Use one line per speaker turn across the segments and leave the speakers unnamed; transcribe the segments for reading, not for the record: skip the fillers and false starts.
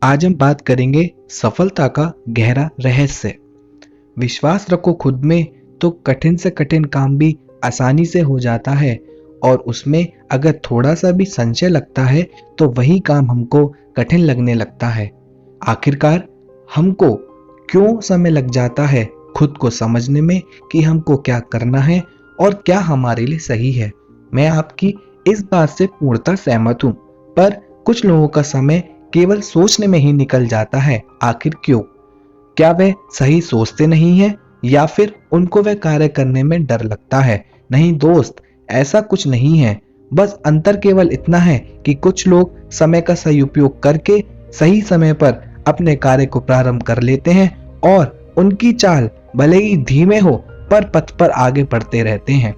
आज हम बात करेंगे सफलता का गहरा रहस्य। विश्वास रखो खुद में तो कठिन से कठिन काम भी आसानी से हो जाता है, और उसमें अगर थोड़ा सा भी संशय लगता है तो वही काम हमको कठिन लगने लगता है। आखिरकार हमको क्यों समय लग जाता है खुद को समझने में कि हमको क्या करना है और क्या हमारे लिए सही है। मैं आपकी इस बात से पूर्णतः सहमत हूँ, पर कुछ लोगों का समय केवल सोचने में ही निकल जाता है। आखिर क्यों? क्या वे सही सोचते नहीं हैं या फिर उनको वह कार्य करने में डर लगता है? नहीं दोस्त, ऐसा कुछ नहीं है। बस अंतर केवल इतना है कि कुछ लोग समय का सही उपयोग करके सही समय पर अपने कार्य को प्रारंभ कर लेते हैं और उनकी चाल भले ही धीमे हो पर पथ पर आगे बढ़ते रहते हैं,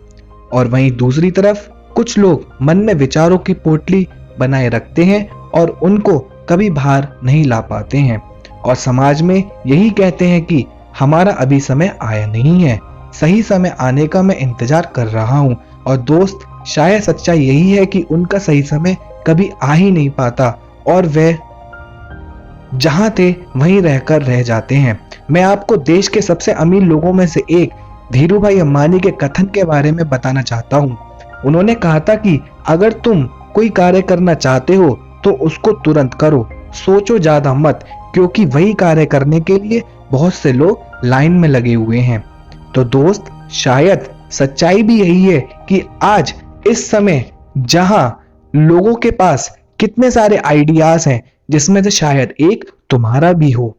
और वहीं दूसरी तरफ कुछ लोग मन में विचारों की पोटली बनाए रखते हैं और उनको कभी बाहर नहीं ला पाते हैं, और समाज में यही कहते हैं कि हमारा अभी समय आया नहीं है, सही समय आने का मैं इंतजार कर रहा हूँ। और दोस्त, शायद सच्चाई यही है कि उनका सही समय कभी आ ही नहीं पाता और वे जहां थे वहीं रहकर रह जाते हैं। मैं आपको देश के सबसे अमीर लोगों में से एक धीरू भाई अंबानी के कथन के बारे में बताना चाहता हूँ। उन्होंने कहा था कि अगर तुम कोई कार्य करना चाहते हो तो उसको तुरंत करो, सोचो ज्यादा मत, क्योंकि वही कार्य करने के लिए बहुत से लोग लाइन में लगे हुए हैं। तो दोस्त, शायद सच्चाई भी यही है कि आज इस समय जहां लोगों के पास कितने सारे आइडियाज हैं, जिसमें से शायद एक तुम्हारा भी हो,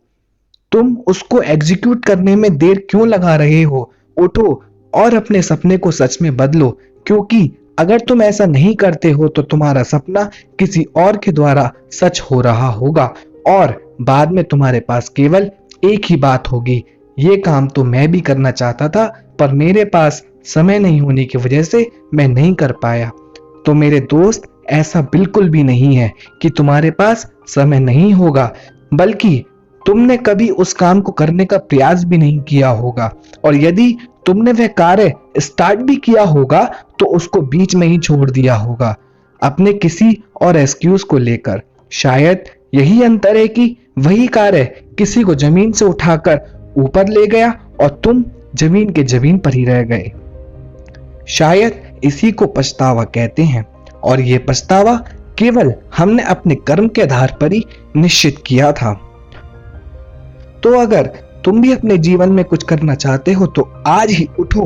तुम उसको एग्जीक्यूट करने में देर क्यों लगा रहे हो? उठो और अपने सपने को सच में बदलो, क्योंकि अगर तुम ऐसा नहीं करते हो तो तुम्हारा सपना किसी और के द्वारा सच हो रहा होगा, और बाद में तुम्हारे पास केवल एक ही बात होगी, ये काम तो मैं भी करना चाहता था पर मेरे पास समय नहीं होने की वजह से मैं नहीं कर पाया। तो मेरे दोस्त, ऐसा बिल्कुल भी नहीं है कि तुम्हारे पास समय नहीं होगा, बल्कि तुमने कभी उस काम को करने का प्रयास भी नहीं किया होगा, और यदि तुमने वह कार्य स्टार्ट भी किया होगा तो उसको बीच में ही छोड़ दिया होगा अपने किसी और एक्सक्यूज को लेकर। शायद यही अंतर है कि वही कार्य किसी को जमीन से उठाकर ऊपर ले गया और तुम जमीन के जमीन पर ही रह गए। शायद इसी को पछतावा कहते हैं, और ये पछतावा केवल हमने अपने कर्म के आधार पर ही निश्चित किया था। तो अगर तुम भी अपने जीवन में कुछ करना चाहते हो तो आज ही उठो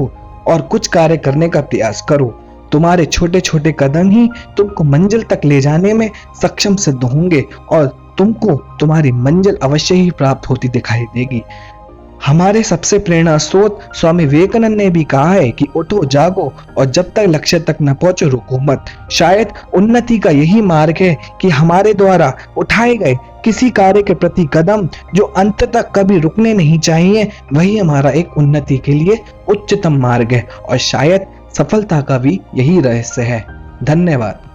और कुछ कार्य करने का प्रयास करो। तुम्हारे छोटे छोटे कदम ही तुमको मंजिल तक ले जाने में सक्षम सिद्ध होंगे, और तुमको तुम्हारी मंजिल अवश्य ही प्राप्त होती दिखाई देगी। हमारे सबसे प्रेरणा स्रोत स्वामी विवेकानंद ने भी कहा है कि उठो, जागो, और जब तक लक्ष्य तक न पहुंचो रुको मत। शायद उन्नति का यही मार्ग है कि हमारे द्वारा उठाए गए किसी कार्य के प्रति कदम जो अंत तक कभी रुकने नहीं चाहिए, वही हमारा एक उन्नति के लिए उच्चतम मार्ग है, और शायद सफलता का भी यही रहस्य है। धन्यवाद।